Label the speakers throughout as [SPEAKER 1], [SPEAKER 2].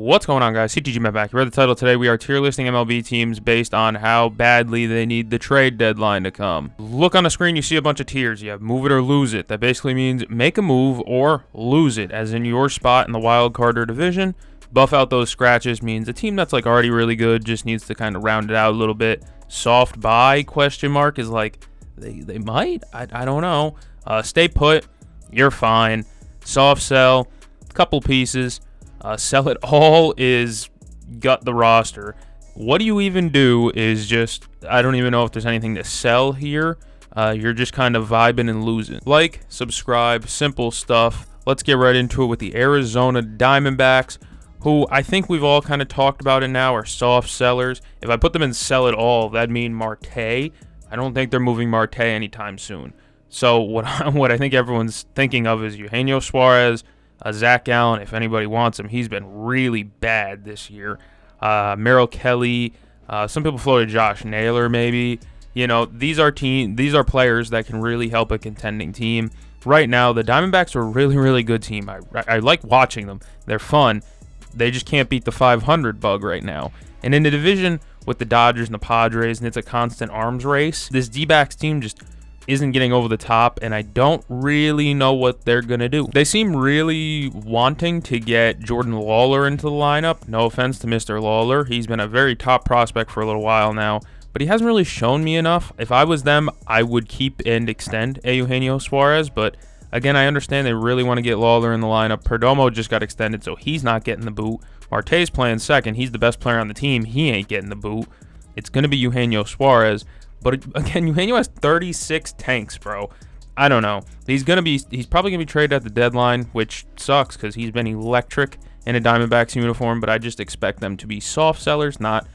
[SPEAKER 1] What's going on, guys? CTG Matt back. You read the title today. We are tier listing MLB teams based on how badly they need the trade deadline to come. Look on the screen, you see a bunch of tiers. You have move it or lose it. That basically means make a move or lose it, as in your spot in the wild card or division. Buff out those scratches means a team that's like already really good just needs to kind of round it out a little bit. Soft buy question mark is like they might. I don't know. Stay put. You're fine. Soft sell. Couple pieces. Sell it all is gut the roster. What do you even do is just, I don't even know if there's anything to sell here. You're just kind of vibing and losing. Like, subscribe, simple stuff. Let's get right into it with the Arizona Diamondbacks, who I think we've all kind of talked about it now are soft sellers. If I put them in sell it all, that'd mean Marte. I don't think they're moving Marte anytime soon. So what I think everyone's thinking of is Eugenio Suarez, Zach Gallen, if anybody wants him. He's been really bad this year. Merrill Kelly, some people floated Josh Naylor maybe. You know, these are players that can really help a contending team. Right now, the Diamondbacks are a really, really good team. I like watching them. They're fun. They just can't beat the 500 bug right now. And in the division with the Dodgers and the Padres, and it's a constant arms race, this D-backs team just isn't getting over the top, and I don't really know what they're going to do. They seem really wanting to get Jordan Lawler into the lineup. No offense to Mr. Lawler. He's been a very top prospect for a little while now, but he hasn't really shown me enough. If I was them, I would keep and extend Eugenio Suarez, but again, I understand they really want to get Lawler in the lineup. Perdomo just got extended, so he's not getting the boot. Marte's playing second. He's the best player on the team. He ain't getting the boot. It's going to be Eugenio Suarez. But again, Eugenio has 36 tanks, bro. I don't know. He's probably gonna be traded at the deadline, which sucks because he's been electric in a Diamondbacks uniform. But I just expect them to be soft sellers, not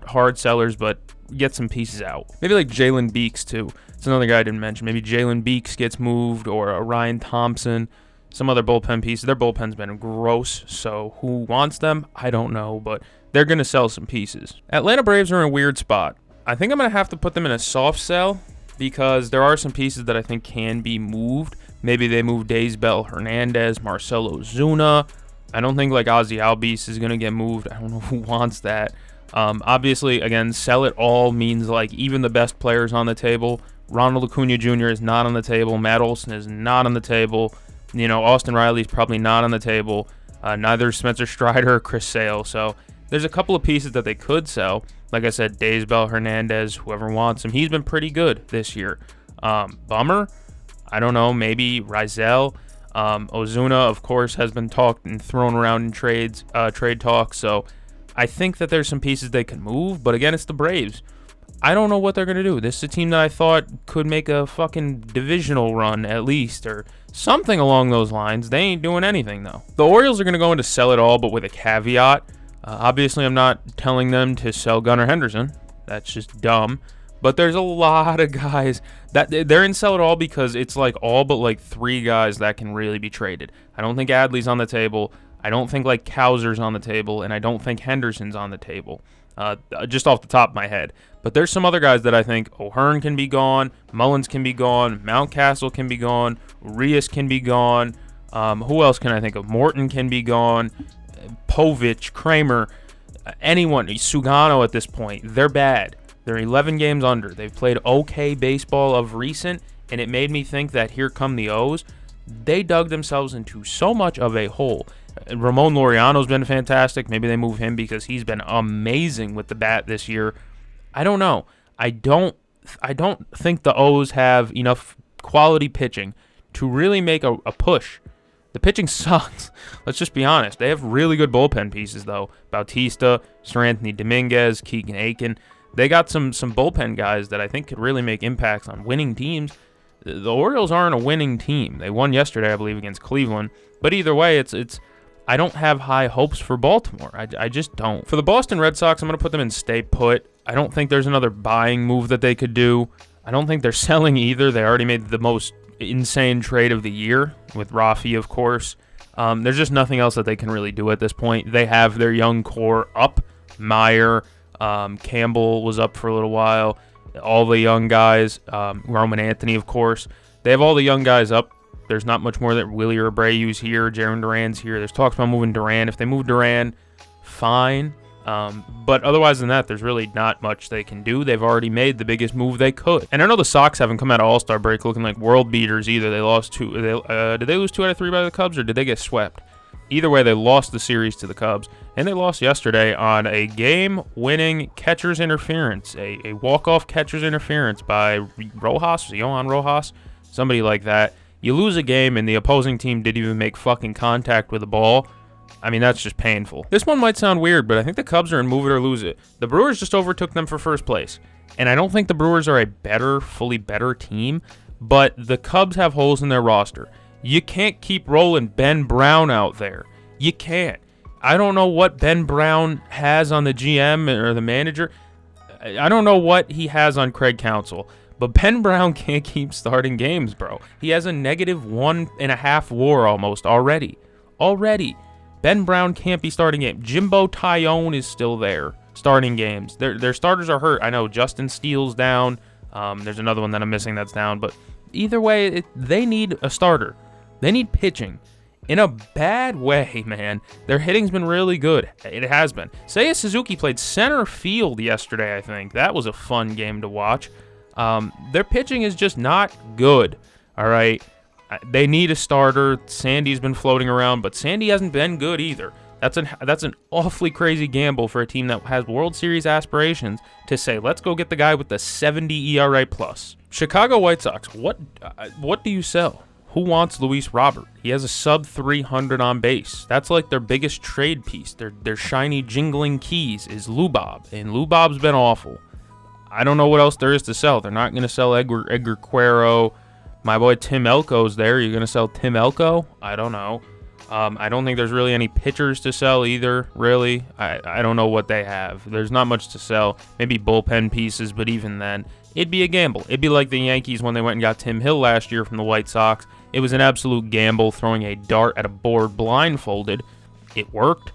[SPEAKER 1] hard sellers, but get some pieces out. Maybe like Jalen Beeks too. It's another guy I didn't mention. Maybe Jalen Beeks gets moved, or a Ryan Thompson, some other bullpen pieces. Their bullpen's been gross, so who wants them? I don't know, but they're gonna sell some pieces. Atlanta Braves are in a weird spot. I think I'm going to have to put them in a soft sell because there are some pieces that I think can be moved. Maybe they move Daysbel Hernandez, Marcell Ozuna. I don't think like Ozzy Albies is going to get moved. I don't know who wants that. Obviously, again, sell it all means like even the best players on the table. Ronald Acuna Jr. is not on the table. Matt Olson is not on the table. You know, Austin Riley is probably not on the table. Neither Spencer Strider or Chris Sale. So there's a couple of pieces that they could sell. Like I said, Daysbel Hernandez, whoever wants him, he's been pretty good this year. Bummer, I don't know, maybe Rizal. Ozuna, of course, has been talked and thrown around in trade talks. So I think that there's some pieces they can move. But again, it's the Braves. I don't know what they're going to do. This is a team that I thought could make a fucking divisional run at least, or something along those lines. They ain't doing anything, though. The Orioles are going to go into sell it all, but with a caveat. Obviously, I'm not telling them to sell Gunnar Henderson. That's just dumb. But there's a lot of guys that they're in sell it all because it's like all but like 3 guys that can really be traded. I don't think Adley's on the table. I don't think like Kowser's on the table, and I don't think Henderson's on the table. Just off the top of my head. But there's some other guys that I think O'Hearn can be gone, Mullins can be gone, Mountcastle can be gone, Urias can be gone. Who else can I think of? Morton can be gone. Povich, Kramer, anyone, Sugano at this point, they're bad. They're 11 games under. They've played okay baseball of recent, and it made me think that here come the O's. They dug themselves into so much of a hole. Ramon Laureano's been fantastic. Maybe they move him because he's been amazing with the bat this year. I don't know. I don't think the O's have enough quality pitching to really make a push. The pitching sucks. Let's just be honest. They have really good bullpen pieces, though. Bautista, Sir Anthony Dominguez, Keegan Aiken. They got some bullpen guys that I think could really make impacts on winning teams. The Orioles aren't a winning team. They won yesterday, I believe, against Cleveland. But either way, it's I don't have high hopes for Baltimore. I just don't. For the Boston Red Sox, I'm going to put them in stay put. I don't think there's another buying move that they could do. I don't think they're selling either. They already made the most insane trade of the year with Rafi, of course. There's just nothing else that they can really do at this point. They have their young core up. Meyer, Campbell was up for a little while. All the young guys, Roman Anthony, of course. They have all the young guys up. There's not much more that Willie or Abreu's here. Jaron Duran's here. There's talks about moving Duran. If they move Duran, fine. But otherwise than that, there's really not much they can do. They've already made the biggest move they could. And I know the Sox haven't come out of All-Star break looking like world beaters either. They lost two. Did they lose 2 out of 3 by the Cubs, or did they get swept? Either way, they lost the series to the Cubs, and they lost yesterday on a game-winning catcher's interference, a walk-off catcher's interference by Rojas, Johan Rojas, somebody like that. You lose a game, and the opposing team didn't even make fucking contact with the ball. I mean, that's just painful. This one might sound weird, but I think the Cubs are in move it or lose it. The Brewers just overtook them for first place, and I don't think the Brewers are a fully better team, but the Cubs have holes in their roster. You can't keep rolling Ben Brown out there. You can't. I don't know what Ben Brown has on the GM or the manager. I don't know what he has on Craig Counsell. But Ben Brown can't keep starting games, bro. He has a negative 1.5 WAR almost already. Ben Brown can't be starting games. Jimbo Tyone is still there starting games. Their starters are hurt. I know Justin Steele's down. There's another one that I'm missing that's down. But either way, they need a starter. They need pitching. In a bad way, man. Their hitting's been really good. It has been. Seiya Suzuki played center field yesterday, I think. That was a fun game to watch. Their pitching is just not good, all right? They need a starter. Sandy's been floating around, but Sandy hasn't been good either. That's an awfully crazy gamble for a team that has World Series aspirations to say, let's go get the guy with the 70 ERA plus. Chicago White Sox, what do you sell? Who wants Luis Robert? He has a sub 300 on base. That's like their biggest trade piece. Their shiny jingling keys is Lubob, and Lubob's been awful. I don't know what else there is to sell. They're not going to sell Edgar Quero. My boy Tim Elko's there. You're going to sell Tim Elko? I don't know. I don't think there's really any pitchers to sell either, really. I don't know what they have. There's not much to sell. Maybe bullpen pieces, but even then, it'd be a gamble. It'd be like the Yankees when they went and got Tim Hill last year from the White Sox. It was an absolute gamble, throwing a dart at a board blindfolded. It worked.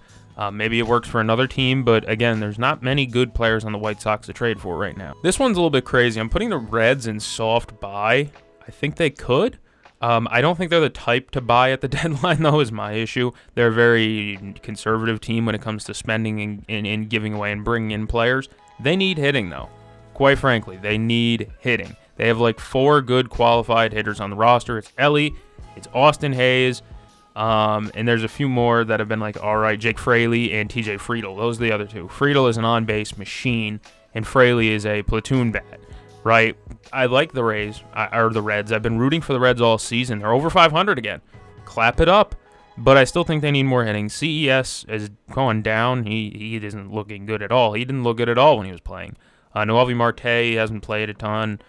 [SPEAKER 1] Maybe it works for another team, but again, there's not many good players on the White Sox to trade for right now. This one's a little bit crazy. I'm putting the Reds in soft buy. I think they could. I don't think they're the type to buy at the deadline, though, is my issue. They're a very conservative team when it comes to spending and giving away and bringing in players. They need hitting, though. Quite frankly, they need hitting. They have like 4 good qualified hitters on the roster. It's Ellie, it's Austin Hayes, and there's a few more that have been like, all right, Jake Fraley and TJ Friedl. Those are the other two. Friedl is an on-base machine, and Fraley is a platoon bat, right? I like the Reds. I've been rooting for the Reds all season. They're over 500 again. Clap it up. But I still think they need more hitting. CES is going down. He isn't looking good at all. He didn't look good at all when he was playing. Noelvi Marte hasn't played a ton.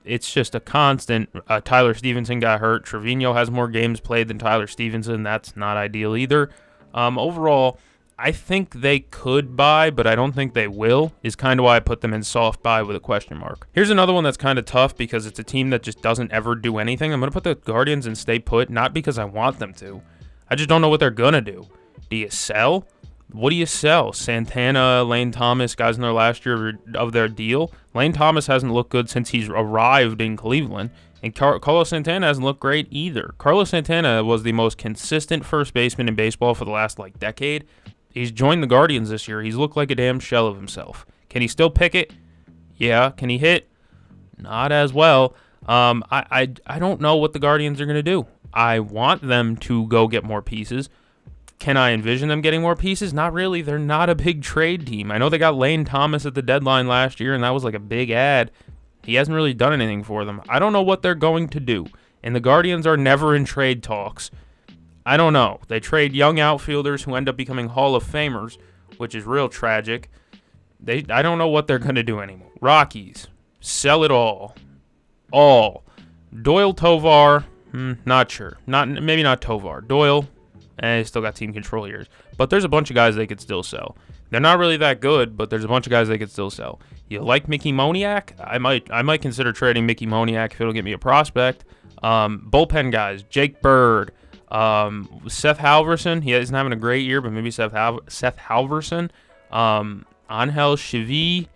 [SPEAKER 1] It's just a constant. Tyler Stevenson got hurt. Trevino has more games played than Tyler Stevenson. That's not ideal either. Overall, I think they could buy, but I don't think they will, is kind of why I put them in soft buy with a question mark. Here's another one that's kind of tough because it's a team that just doesn't ever do anything. I'm going to put the Guardians in stay put, not because I want them to. I just don't know what they're going to do. Do you sell? What do you sell? Santana, Lane Thomas, guys in their last year of their deal. Lane Thomas hasn't looked good since he's arrived in Cleveland, and Carlos Santana hasn't looked great either. Carlos Santana was the most consistent first baseman in baseball for the last decade. He's joined the Guardians this year. He's looked like a damn shell of himself. Can he still pick it? Yeah. Can he hit? Not as well. I don't know what the Guardians are going to do. I want them to go get more pieces. Can I envision them getting more pieces? Not really. They're not a big trade team. I know they got Lane Thomas at the deadline last year, and that was like a big ad. He hasn't really done anything for them. I don't know what they're going to do. And the Guardians are never in trade talks. I don't know. They trade young outfielders who end up becoming Hall of Famers, which is real tragic. I don't know what they're going to do anymore. Rockies, sell it all. All. Doyle, Tovar, not sure. Maybe not Tovar. Doyle, they still got team control years. But there's a bunch of guys they could still sell. They're not really that good, but there's a bunch of guys they could still sell. You like Mickey Moniak? I might consider trading Mickey Moniak if it'll get me a prospect. Bullpen guys, Jake Bird, Seth Halverson. He isn't having a great year, but maybe Seth Halverson. Angel Chivy,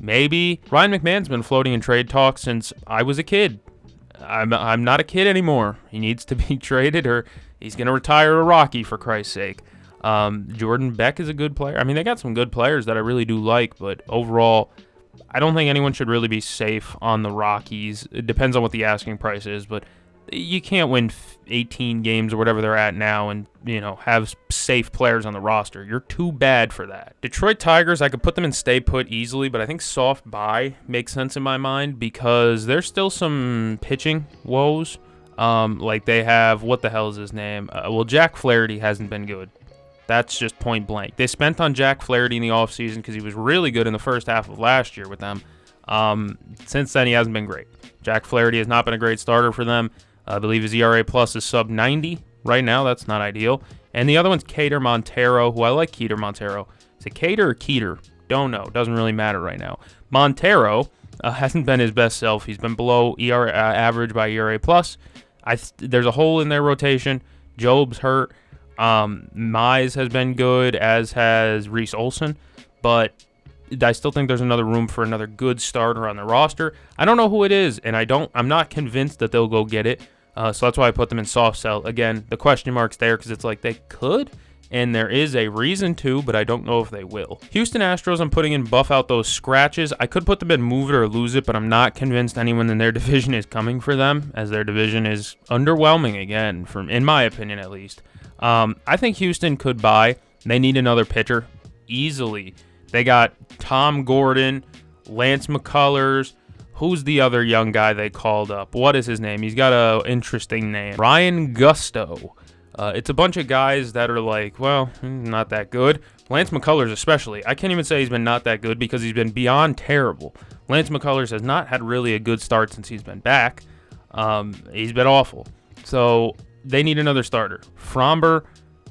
[SPEAKER 1] maybe. Ryan McMahon's been floating in trade talks since I was a kid. I'm not a kid anymore. He needs to be traded, or he's going to retire a Rocky, for Christ's sake. Jordan Beck is a good player. I mean, they got some good players that I really do like, but overall, I don't think anyone should really be safe on the Rockies. It depends on what the asking price is, but you can't win 18 games or whatever they're at now and, have safe players on the roster. You're too bad for that. Detroit Tigers, I could put them in stay put easily, but I think soft buy makes sense in my mind because there's still some pitching woes. Like they have, what the hell is his name? Jack Flaherty hasn't been good. That's just point blank. They spent on Jack Flaherty in the offseason because he was really good in the first half of last year with them. Since then, he hasn't been great. Jack Flaherty has not been a great starter for them. I believe his ERA plus is sub 90 right now. That's not ideal. And the other one's Keter Montero, who I like Keter Montero. Is it Keter or Keter? Don't know. Doesn't really matter right now. Montero hasn't been his best self. He's been below ERA average by ERA plus. There's a hole in their rotation. Job's hurt. Mize has been good, as has Reese Olson, but I still think there's another room for another good starter on the roster. I don't know who it is, and I'm not convinced that they'll go get it. So that's why I put them in soft sell. Again, the question mark's there because it's like they could, and there is a reason to, but I don't know if they will. Houston Astros, I'm putting in buff out those scratches. I could put them in move it or lose it, but I'm not convinced anyone in their division is coming for them, as their division is underwhelming again, in my opinion at least. I think Houston could buy. They need another pitcher easily. They got Tom Gordon, Lance McCullers. Who's the other young guy they called up? What is his name? He's got an interesting name. Ryan Gusto. It's a bunch of guys that are like, well, not that good. Lance McCullers especially. I can't even say he's been not that good because he's been beyond terrible. Lance McCullers has not had really a good start since he's been back. He's been awful. So they need another starter. Fromber,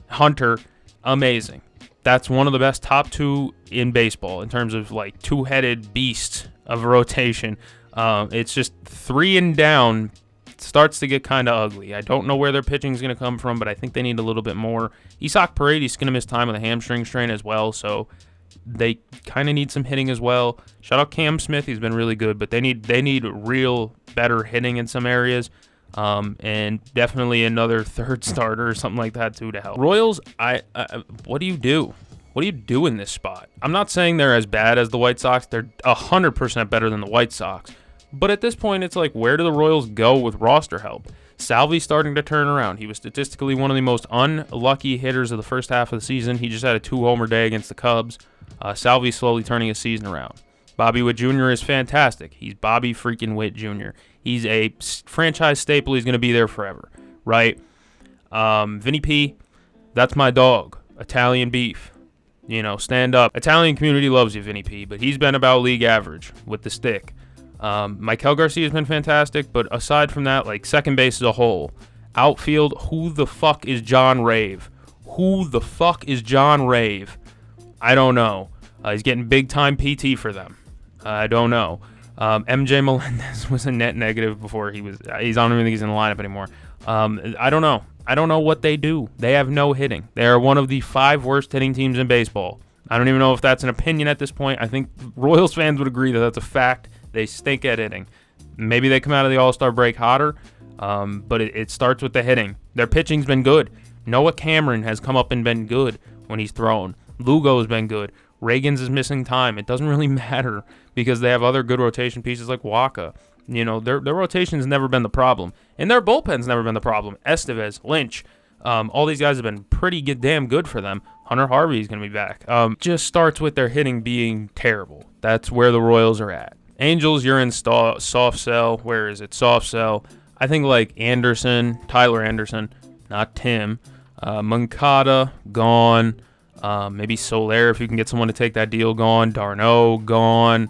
[SPEAKER 1] Hunter, amazing. That's one of the best top two in baseball in terms of like two-headed beasts of rotation. It's just 3 and down starts to get kind of ugly. I don't know where their pitching is going to come from, but I think they need a little bit more. Isaac Paredes going to miss time with a hamstring strain as well, so they kind of need some hitting as well. Shout out Cam Smith, he's been really good, but they need real better hitting in some areas. And definitely another third starter or something like that too to help. Royals, what do you do? What do you do in this spot? I'm not saying they're as bad as the White Sox. They're 100% better than the White Sox. But at this point, it's like, where do the Royals go with roster help? Salvi's starting to turn around. He was statistically one of the most unlucky hitters of the first half of the season. He just had a 2-homer day against the Cubs. Salvi's slowly turning his season around. Bobby Witt Jr. is fantastic. He's Bobby freaking Witt Jr. He's a franchise staple. He's going to be there forever, right? Vinny P, that's my dog. Italian beef. Stand up. Italian community loves you, Vinny P, but he's been about league average with the stick. Michael Garcia has been fantastic, but aside from that, like second base as a whole, outfield, who the fuck is John Rave? Who the fuck is John Rave? I don't know. He's getting big time PT for them. I don't know. MJ Melendez was a net negative before he's I don't even think he's in the lineup anymore. I don't know. I don't know what they do. They have no hitting. They are one of the 5 worst hitting teams in baseball. I don't even know if that's an opinion at this point. I think Royals fans would agree that that's a fact. They stink at hitting. Maybe they come out of the All-Star break hotter, but it starts with the hitting. Their pitching's been good. Noah Cameron has come up and been good when he's thrown. Lugo's been good. Reagans is missing time. It doesn't really matter because they have other good rotation pieces like Waka. Their rotation's never been the problem. And their bullpen's never been the problem. Estevez, Lynch, all these guys have been pretty damn good for them. Hunter Harvey's going to be back. Just starts with their hitting being terrible. That's where the Royals are at. Angels, you're in soft sell. Where is it? Soft sell. I think like Anderson, Tyler Anderson, not Tim. Moncada, gone. Maybe Soler if you can get someone to take that deal, gone. Darno, gone.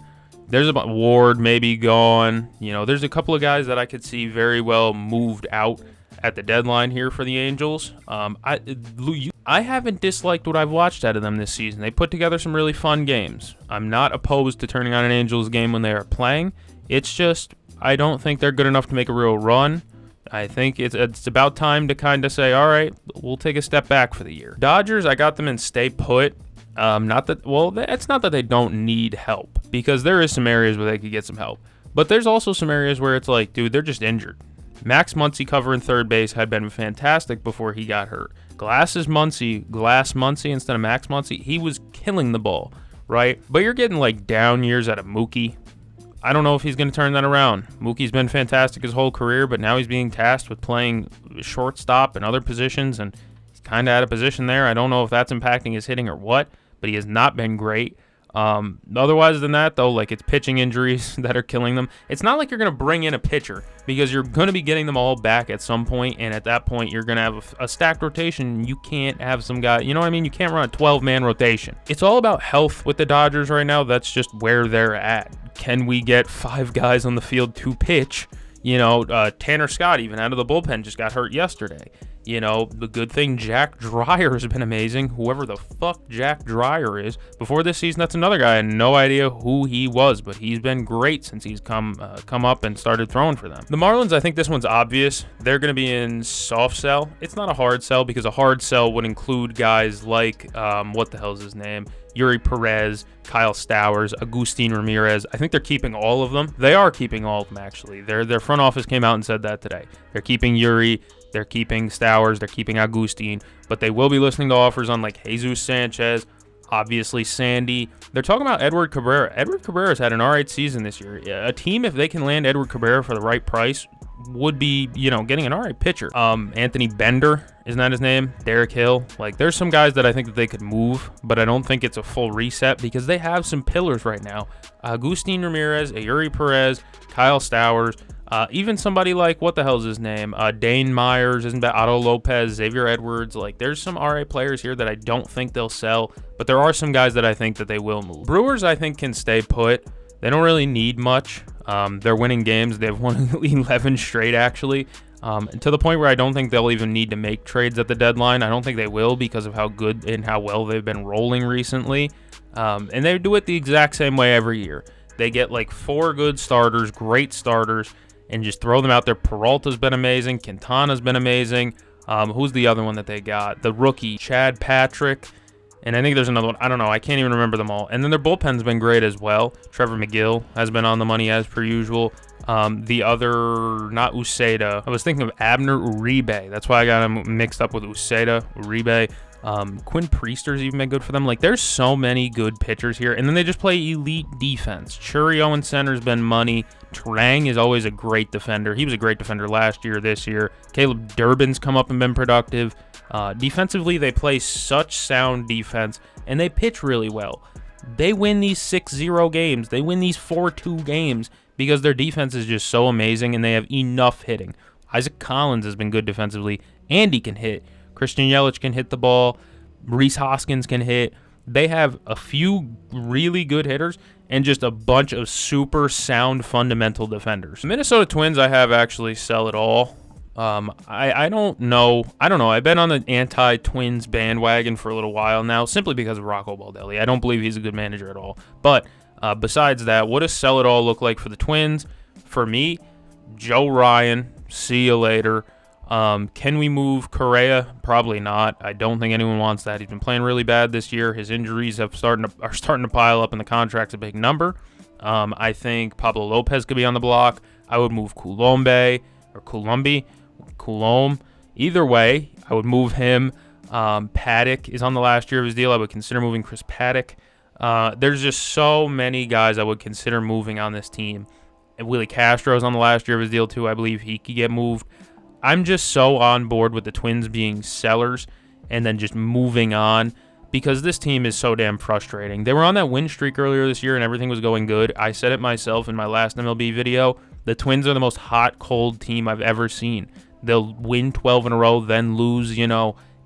[SPEAKER 1] There's Ward maybe gone. There's a couple of guys that I could see very well moved out at the deadline here for the Angels. I haven't disliked what I've watched out of them this season. They put together some really fun games. I'm not opposed to turning on an Angels game when they are playing. It's just I don't think they're good enough to make a real run. I think it's about time to kind of say, all right, we'll take a step back for the year. Dodgers, I got them in stay put. It's not that they don't need help because there is some areas where they could get some help. But there's also some areas where it's like, dude, they're just injured. Max Muncy covering third base had been fantastic before he got hurt. Glass Muncy instead of Max Muncy. He was killing the ball, right? But you're getting like down years out of Mookie. I don't know if he's going to turn that around. Mookie's been fantastic his whole career, but now he's being tasked with playing shortstop and other positions, and he's kind of out of position there. I don't know if that's impacting his hitting or what, but he has not been great. Otherwise than that, though, like, it's pitching injuries that are killing them. It's not like you're going to bring in a pitcher, because you're going to be getting them all back at some point, and at that point, you're going to have a stacked rotation. You can't have some guy, you know what I mean? You can't run a 12-man rotation. It's all about health with the Dodgers right now. That's just where they're at. Can we get 5 guys on the field to pitch? You know, Tanner Scott, even out of the bullpen, just got hurt yesterday. You know, the good thing, Jack Dreyer has been amazing. Whoever the fuck Jack Dreyer is. Before this season, that's another guy. I had no idea who he was, but he's been great since he's come up and started throwing for them. The Marlins, I think this one's obvious. They're going to be in soft sell. It's not a hard sell, because a hard sell would include guys like, what the hell's his name? Yuri Perez, Kyle Stowers, Agustin Ramirez. I think they're keeping all of them. They are keeping all of them, actually. Their front office came out and said that today. They're keeping Yuri, they're keeping Stowers, they're keeping Agustin, but they will be listening to offers on like Jesus Sanchez, obviously Sandy. They're talking about Edward Cabrera. Edward Cabrera's had an all right season this year. A team, if they can land Edward Cabrera for the right price, would be, you know, getting an all right pitcher. Anthony Bender, isn't that his name? Derek Hill. Like, there's some guys that I think that they could move, but I don't think it's a full reset, because they have some pillars right now. Agustin Ramirez, Yuri Perez, Kyle Stowers, even somebody like, what the hell's his name? Dane Myers, isn't that Otto Lopez, Xavier Edwards? Like, there's some all right players here that I don't think they'll sell, but there are some guys that I think that they will move. Brewers, I think, can stay put. They don't really need much. They're winning games. They've won 11 straight, actually. And to the point where I don't think they'll even need to make trades at the deadline. I don't think they will, because of how good and how well they've been rolling recently. And they do it the exact same way every year. They get like 4 good starters, great starters, and just throw them out there. Peralta's been amazing. Quintana's been amazing. Who's the other one that they got? The rookie, Chad Patrick. And I think there's another one. I don't know. I can't even remember them all. And then their bullpen's been great as well. Trevor McGill has been on the money as per usual. The other, not Uceda. I was thinking of Abner Uribe. That's why I got him mixed up with Uceda, Uribe. Quinn Priester's even been good for them. Like, there's so many good pitchers here. And then they just play elite defense. Churio in center's been money. Trang is always a great defender. He was a great defender last year, this year. Caleb Durbin's come up and been productive. Defensively, they play such sound defense, and they pitch really well. They win these 6-0 games. They win these 4-2 games because their defense is just so amazing, and they have enough hitting. Isaac Collins has been good defensively, and he can hit. Christian Yelich can hit the ball. Rhys Hoskins can hit. They have a few really good hitters and just a bunch of super sound fundamental defenders. The Minnesota Twins, I have actually sell it all. I don't know. I've been on the anti-Twins bandwagon for a little while now, simply because of Rocco Baldelli. I don't believe he's a good manager at all. But besides that, what does sell it all look like for the Twins? For me, Joe Ryan, see you later. Can we move Correa? Probably not. I don't think anyone wants that. He's been playing really bad this year. His injuries are starting to pile up, and the contract's a big number. I think Pablo Lopez could be on the block. I would move Coulombe. Either way, I would move him. Paddock is on the last year of his deal. I would consider moving Chris Paddock. There's just so many guys I would consider moving on this team. And Willie Castro's on the last year of his deal too. I believe he could get moved. I'm just so on board with the Twins being sellers and then just moving on, because this team is so damn frustrating. They were on that win streak earlier this year and everything was going good. I said it myself in my last MLB video. The Twins are the most hot, cold team I've ever seen. They'll win 12 in a row, then lose,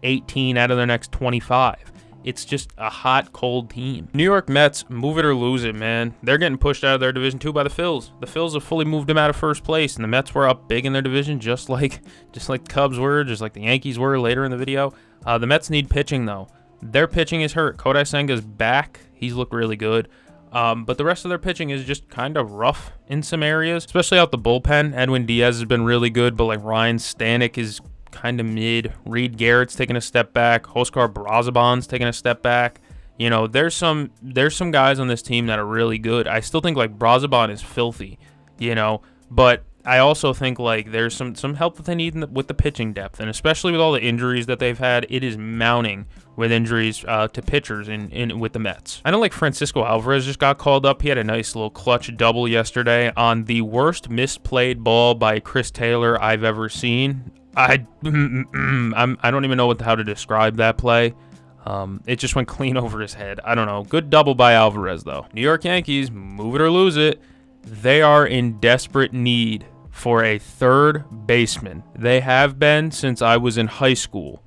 [SPEAKER 1] 18 out of their next 25. It's just a hot, cold team. New York Mets, move it or lose it, man. They're getting pushed out of their division too by the Phils. The Phils have fully moved them out of first place, and the Mets were up big in their division, just like the Cubs were, just like the Yankees were later in the video. The Mets need pitching, though. Their pitching is hurt. Kodai Senga's back. He's looked really good. But the rest of their pitching is just kind of rough in some areas, especially out the bullpen. Edwin Diaz has been really good, but like Ryan Stanek is kind of mid. Reed Garrett's taking a step back. Oscar Brazaban's taking a step back. There's some guys on this team that are really good. I still think like Brazaban is filthy, but I also think like there's some help that they need with the pitching depth, and especially with all the injuries that they've had, it is mounting with injuries to pitchers in with the Mets. I know like Francisco Alvarez just got called up. He had a nice little clutch double yesterday on the worst misplayed ball by Chris Taylor I've ever seen. I don't even know how to describe that play. It just went clean over his head. I don't know. Good double by Alvarez though. New York Yankees, move it or lose it. They are in desperate need for a third baseman. They have been since I was in high school.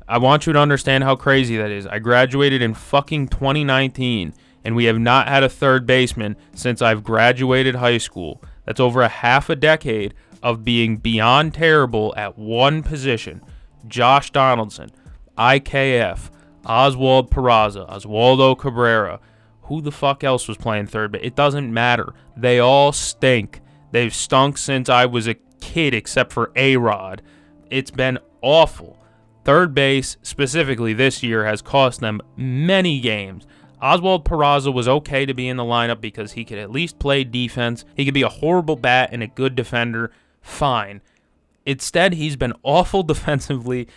[SPEAKER 1] I want you to understand how crazy that is. I graduated in fucking 2019, and we have not had a third baseman since I've graduated high school. That's over a half a decade of being beyond terrible at one position. Josh Donaldson, IKF, Oswald Peraza, Oswaldo Cabrera. Who the fuck else was playing third base? It doesn't matter. They all stink. They've stunk since I was a kid, except for A-Rod. It's been awful. Third base, specifically this year, has cost them many games. Oswald Peraza was okay to be in the lineup because he could at least play defense. He could be a horrible bat and a good defender. Fine. Instead, he's been awful defensively,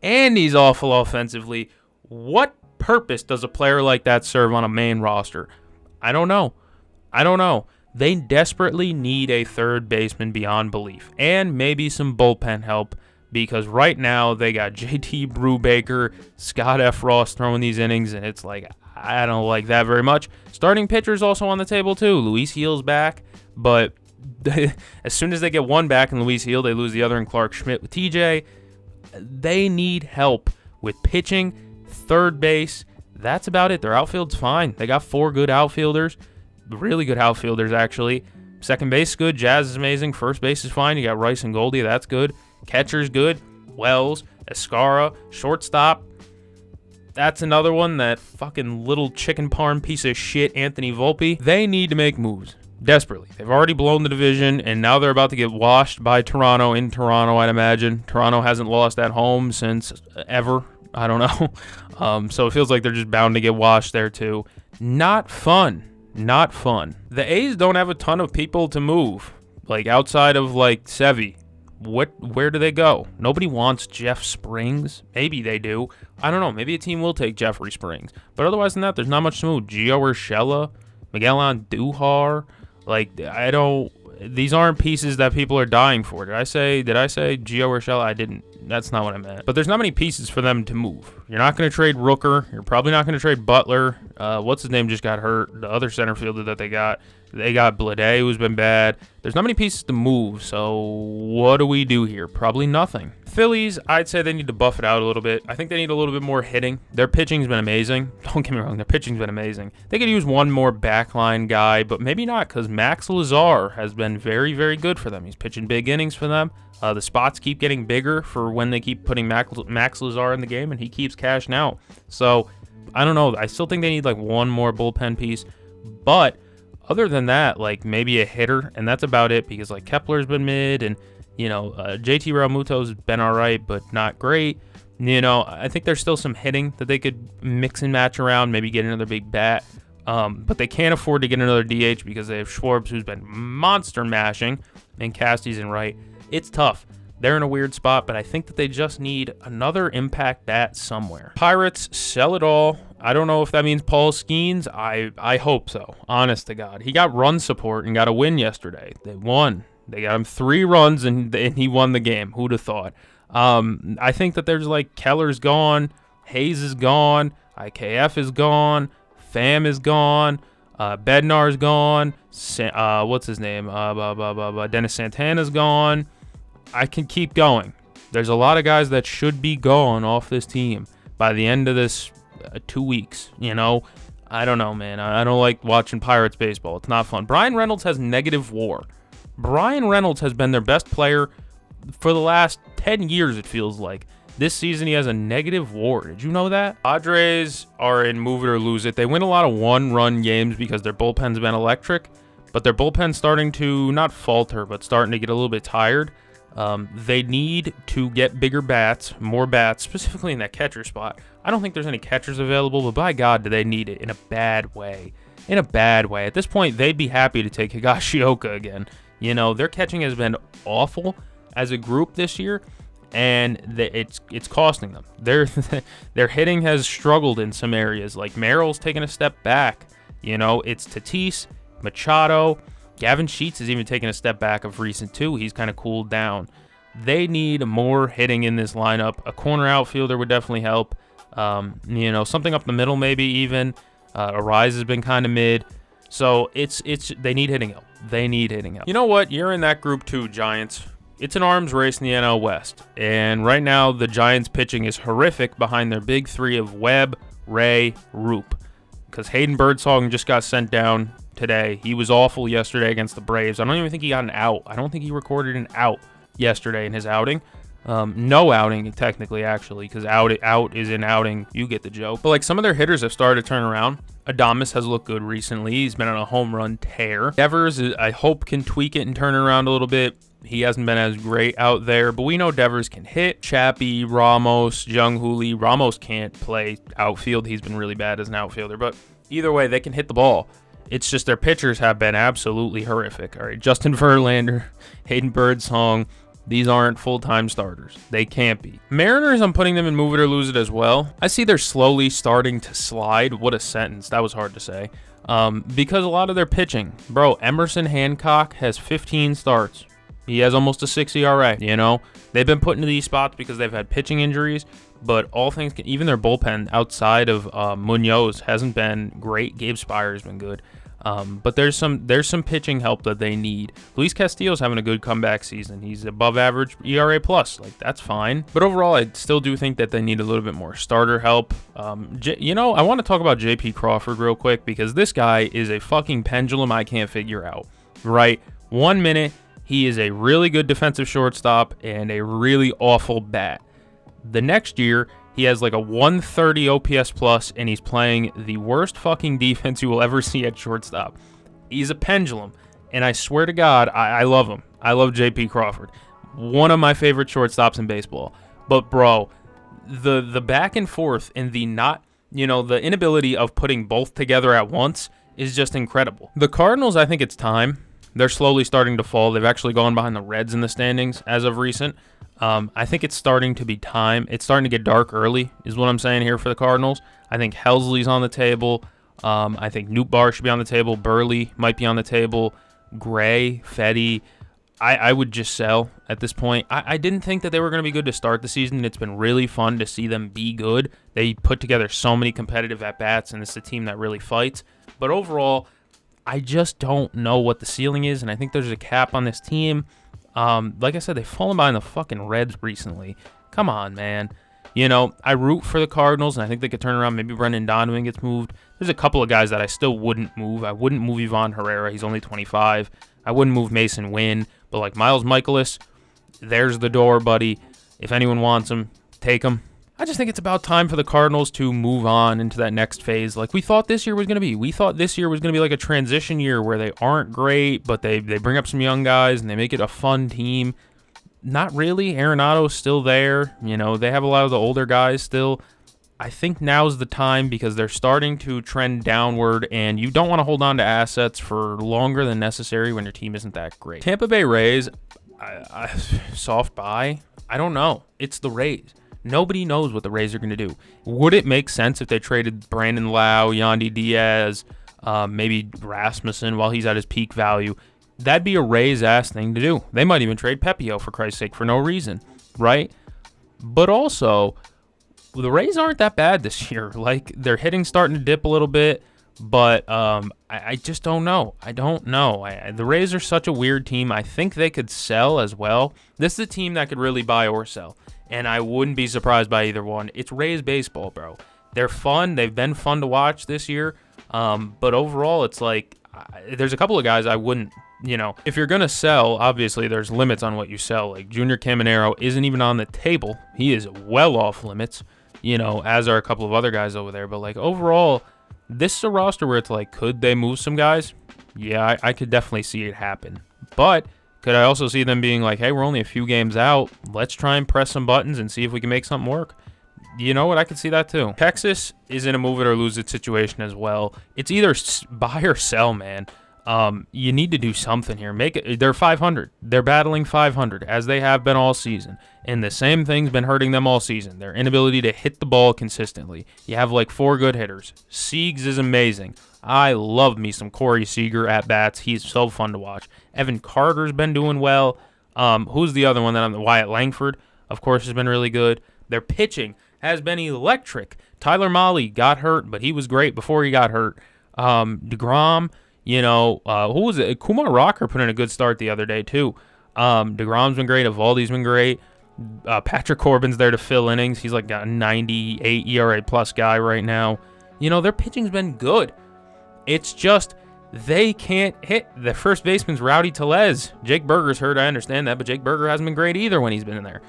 [SPEAKER 1] and he's awful offensively. What purpose does a player like that serve on a main roster? I don't know. They desperately need a third baseman beyond belief, and maybe some bullpen help, because right now they got JT Brubaker, Scott F. Ross throwing these innings, and it's like, I don't like that very much. Starting pitchers also on the table too. Luis Gil's back, but as soon as they get one back in Luis Gil, they lose the other in Clark Schmidt with TJ. They need help with pitching, third base. That's about it. Their outfield's fine. They got 4 good outfielders. Really good outfielders, actually. Second base is good. Jazz is amazing. First base is fine. You got Rice and Goldie. That's good. Catcher's good. Wells, Escara, shortstop. That's another one. That fucking little chicken parm piece of shit, Anthony Volpe. They need to make moves. Desperately. They've already blown the division, and now they're about to get washed by Toronto in Toronto, I'd imagine. Toronto hasn't lost at home since ever. I don't know. So it feels like they're just bound to get washed there, too. Not fun. Not fun. The A's don't have a ton of people to move, like outside of like Sevy. Where do they go? Nobody wants Jeff Springs. Maybe they do. I don't know. Maybe a team will take Jeffrey Springs. But otherwise than that, there's not much to move. Gio Urshela, Miguel Andujar. Like, I don't. These aren't pieces that people are dying for. Did I say Gio Urshela? I didn't. That's not what I meant. But there's not many pieces for them to move. You're not going to trade Rooker. You're probably not going to trade Butler. What's his name just got hurt? The other center fielder that they got Blade, who's been bad. There's not many pieces to move, so what do we do here? Probably nothing. Phillies, I'd say they need to buff it out a little bit. I think they need a little bit more hitting. Their pitching's been amazing. Don't get me wrong, their pitching's been amazing. They could use one more backline guy, but maybe not, because Max Lazar has been very, very good for them. He's pitching big innings for them. The spots keep getting bigger for when they keep putting Max Lazar in the game, and he keeps cashing out. So, I don't know. I still think they need like one more bullpen piece, but other than that, like maybe a hitter, and that's about it, because like Kepler's been mid, and JT Realmuto's been all right, but not great. I think there's still some hitting that they could mix and match around, maybe get another big bat. But they can't afford to get another DH because they have Schwartz, who's been monster mashing, and Casty's in right. It's tough. They're in a weird spot, but I think that they just need another impact bat somewhere. Pirates, sell it all. I don't know if that means Paul Skeens. I hope so. Honest to God. He got run support and got a win yesterday. They won. They got him 3 runs, and he won the game. Who'd have thought? I think that there's like Keller's gone. Hayes is gone. IKF is gone. Pham is gone. Bednar's gone. What's his name? Dennis Santana's gone. I can keep going. There's a lot of guys that should be gone off this team by the end of this 2 weeks. I don't know, man. I don't like watching Pirates baseball. It's not fun. Brian Reynolds has negative WAR. Brian Reynolds has been their best player for the last 10 years, it feels like. This season, he has a negative WAR. Did you know that? Padres are in move it or lose it. They win a lot of one-run games because their bullpen's been electric, but their bullpen's starting to not falter, but starting to get a little bit tired. They need to get bigger bats, more bats, specifically in that catcher spot. I don't think there's any catchers available, but by God, do they need it in a bad way. In a bad way. At this point, they'd be happy to take Higashioka again. You know, their catching has been awful as a group this year, and it's costing them. Their hitting has struggled in some areas. Like Merrill's taken a step back. You know, it's Tatis, Machado, Gavin Sheets has even taken a step back of recent too. He's kind of cooled down. They need more hitting in this lineup. A corner outfielder would definitely help. You know, something up the middle maybe even. Arise has been kind of mid. So they need hitting help. They need hitting help. You know what? You're in that group too, Giants. It's an arms race in the NL West. And right now, the Giants pitching is horrific behind their big three of Webb, Ray, Roop. Because Hayden Birdsong just got sent down today. He was awful yesterday against the Braves. I don't even think he got an out. I don't think he recorded an out yesterday in his outing. No outing, technically, actually, because out is an outing. You get the joke. But, like, some of their hitters have started to turn around. Adames has looked good recently. He's been on a home run tear. Devers, I hope, can tweak it and turn it around a little bit. He hasn't been as great out there, but we know Devers can hit. Chappie, Ramos, Jung Hoo Lee. Ramos can't play outfield. He's been really bad as an outfielder, but either way, they can hit the ball. It's just their pitchers have been absolutely horrific. All right, Justin Verlander, Hayden Birdsong, these aren't full-time starters. They can't be. Mariners, I'm putting them in move it or lose it as well. I see they're slowly starting to slide. What a sentence. That was hard to say. Because a lot of their pitching. Bro, Emerson Hancock has 15 starts. He has almost a 6 ERA, you know? They've been put into these spots because they've had pitching injuries, but all things, even their bullpen outside of Munoz hasn't been great. Gabe Spire has been good. But there's some pitching help that they need. Luis Castillo's having a good comeback season. He's above average ERA plus. Like, that's fine. But overall, I still do think that they need a little bit more starter help. You know, I want to talk about JP Crawford real quick because this guy is a fucking pendulum I can't figure out, right? 1 minute, he is a really good defensive shortstop and a really awful bat. The next year, he has like a 130 OPS plus, and he's playing the worst fucking defense you will ever see at shortstop. He's a pendulum, and I swear to God, I love him. I love JP Crawford. One of my favorite shortstops in baseball. But, bro, the back and forth and the inability of putting both together at once is just incredible. The Cardinals, I think it's time. They're slowly starting to fall. They've actually gone behind the Reds in the standings as of recent. I think it's starting to be time. It's starting to get dark early is what I'm saying here for the Cardinals. I think Helsley's on the table. I think Newt Barr should be on the table. Burley might be on the table. Gray, Fetty. I would just sell at this point. I didn't think that they were going to be good to start the season. It's been really fun to see them be good. They put together so many competitive at-bats, and it's a team that really fights. But overall, I just don't know what the ceiling is, and I think there's a cap on this team. Like I said, they've fallen behind the fucking Reds recently. Come on, man. You know, I root for the Cardinals, and I think they could turn around. Maybe Brendan Donovan gets moved. There's a couple of guys that I still wouldn't move. I wouldn't move Ivan Herrera. He's only 25. I wouldn't move Mason Wynn. But like Miles Michaelis, there's the door, buddy. If anyone wants him, take him. I just think it's about time for the Cardinals to move on into that next phase like we thought this year was going to be. We thought this year was going to be like a transition year where they aren't great, but they bring up some young guys and they make it a fun team. Not really. Arenado's still there. You know, they have a lot of the older guys still. I think now's the time because they're starting to trend downward, and you don't want to hold on to assets for longer than necessary when your team isn't that great. Tampa Bay Rays, soft buy? I don't know. It's the Rays. Nobody knows what the Rays are going to do. Would it make sense if they traded Brandon Lau, Yandy Diaz, maybe Rasmussen while he's at his peak value? That'd be a Rays-ass thing to do. They might even trade Pepio, for Christ's sake, for no reason, right? But also, the Rays aren't that bad this year. Like, their hitting's starting to dip a little bit, but I just don't know. I don't know. The Rays are such a weird team. I think they could sell as well. This is a team that could really buy or sell, and I wouldn't be surprised by either one. It's Rays baseball, bro. They're fun. They've been fun to watch this year, but overall, it's like there's a couple of guys I wouldn't. You know, if you're going to sell, obviously there's limits on what you sell. Like Junior Caminero isn't even on the table. He is well off limits, you know, as are a couple of other guys over there. But like overall, this is a roster where it's like, could they move some guys? Yeah, I could definitely see it happen. But could I also see them being like, hey, we're only a few games out. Let's try and press some buttons and see if we can make something work. You know what? I could see that too. Texas is in a move it or lose it situation as well. It's either buy or sell, man. You need to do something here. Make it. They're 500. They're battling 500 as they have been all season, and the same thing's been hurting them all season. Their inability to hit the ball consistently. You have like 4 good hitters. Siegs is amazing. I love me some Corey Seager at bats. He's so fun to watch. Evan Carter's been doing well. Who's the other one that Wyatt Langford, of course, has been really good. Their pitching has been electric. Tyler Mahle got hurt, but he was great before he got hurt. DeGrom. You know, who was it? Kumar Rocker put in a good start the other day, too. DeGrom's been great. Evaldi's been great. Patrick Corbin's there to fill innings. He's like a 98 ERA plus guy right now. You know, their pitching's been good. It's just they can't hit. The first baseman's Rowdy Tellez. Jake Berger's hurt, I understand that, but Jake Berger hasn't been great either when he's been in there.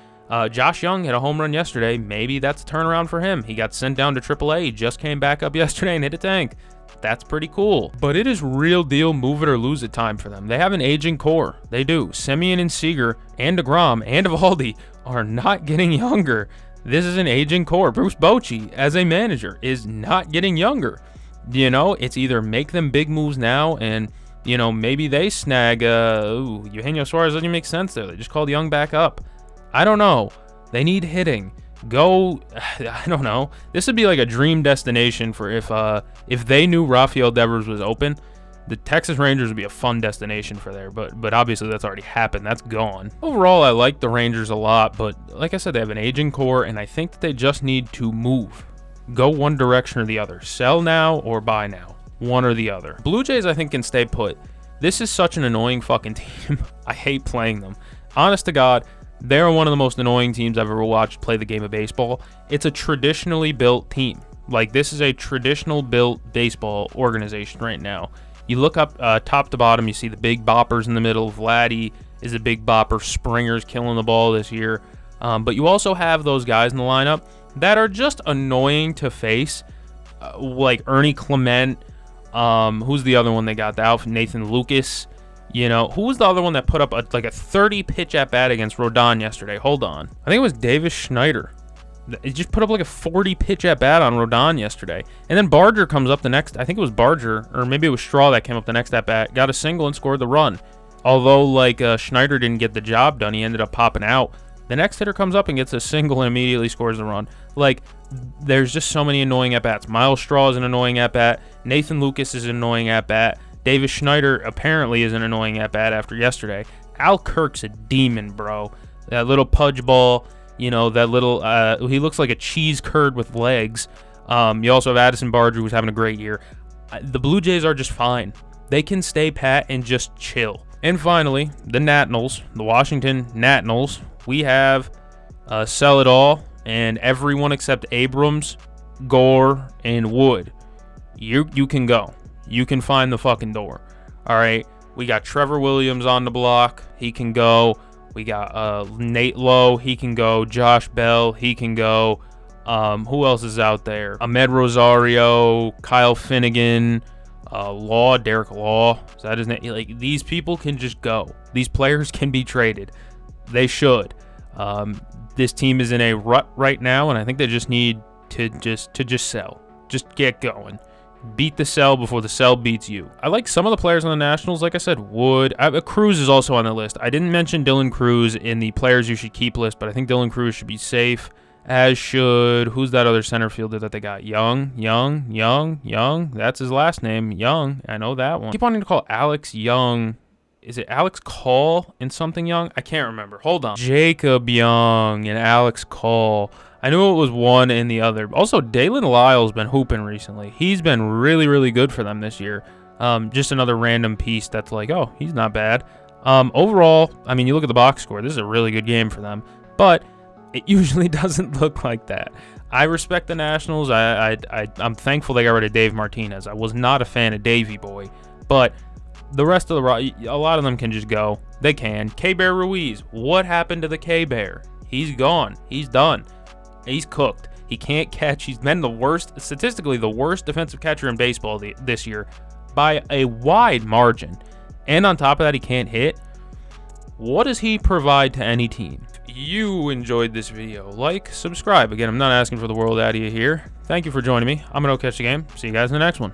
[SPEAKER 1] Josh Young hit a home run yesterday. Maybe that's a turnaround for him. He got sent down to AAA. He just came back up yesterday and hit a tank. That's pretty cool. But it is real deal move it or lose it time for them. They have an aging core. They do. Semien and Seager and DeGrom and Evaldi are not getting younger. This is an aging core. Bruce Bochy, as a manager, is not getting younger. You know, it's either make them big moves now and, you know, maybe they snag, Eugenio Suarez doesn't make sense there. They just called Young back up. I don't know. They need hitting. Go, I don't know. This would be like a dream destination for if they knew Rafael Devers was open. The Texas Rangers would be a fun destination for there, but obviously that's already happened. That's gone. Overall, I like the Rangers a lot, but like I said, they have an aging core, and I think that they just need to move. Go one direction or the other. Sell now or buy now. One or the other. Blue Jays, I think, can stay put. This is such an annoying fucking team. I hate playing them. Honest to God, they're one of the most annoying teams I've ever watched play the game of baseball. It's a traditionally built team. Like, this is a traditional built baseball organization right now. You look up top to bottom, you see the big boppers in the middle. Vladdy is a big bopper. Springer's killing the ball this year. But you also have those guys in the lineup that are just annoying to face, like Ernie Clement. Who's the other one they got? The outfit, Nathan Lucas. You know, who was the other one that put up a 30-pitch at-bat against Rodon yesterday? Hold on. I think it was Davis Schneider. He just put up like a 40-pitch at-bat on Rodon yesterday. And then Barger comes up the next. I think it was Barger, or maybe it was Straw that came up the next at-bat, got a single and scored the run. Although, like, Schneider didn't get the job done. He ended up popping out. The next hitter comes up and gets a single and immediately scores the run. Like, there's just so many annoying at-bats. Miles Straw is an annoying at-bat. Nathan Lucas is an annoying at-bat. Davis Schneider apparently is an annoying at-bat after yesterday. Al Kirk's a demon, bro. That little pudge ball, you know, that little, he looks like a cheese curd with legs. You also have Addison Barger, who's having a great year. The Blue Jays are just fine. They can stay pat and just chill. And finally, the Nationals, the Washington Nationals. We have Sell It All and everyone except Abrams, Gore, and Wood. You can go. You can find the fucking door. All right. We got Trevor Williams on the block. He can go. We got Nate Lowe. He can go. Josh Bell. He can go. Who else is out there? Ahmed Rosario, Kyle Finnegan, Derek Law. Is that his name? Like, these people can just go. These players can be traded. They should. This team is in a rut right now, and I think they just need to just sell. Just get going. Beat the sell before the sell beats you. I like some of the players on the Nationals. Like I said, Wood. Cruz is also on the list. I didn't mention Dylan Cruz in the players you should keep list, but I think Dylan Cruz should be safe, as should, who's that other center fielder that they got? Young. That's his last name, Young. I know that one. I keep wanting to call Alex Young. Is it Alex Call and something Young? I can't remember. Hold on. Jacob Young and Alex Call. I knew it was one and the other. Also, Dalen Lyle's been hooping recently. He's been really, really good for them this year. Just another random piece that's like, oh, he's not bad. Overall, I mean, you look at the box score. This is a really good game for them. But it usually doesn't look like that. I respect the Nationals. I'm thankful they got rid of Dave Martinez. I was not a fan of Davey Boy. But the rest of a lot of them can just go. They can. K-Bear Ruiz. What happened to the K-Bear? He's gone. He's done. He's cooked. He can't catch. He's been statistically the worst defensive catcher in baseball this year by a wide margin. And on top of that, he can't hit. What does he provide to any team? If you enjoyed this video, like, subscribe. Again, I'm not asking for the world out of you here. Thank you for joining me. I'm going to go catch the game. See you guys in the next one.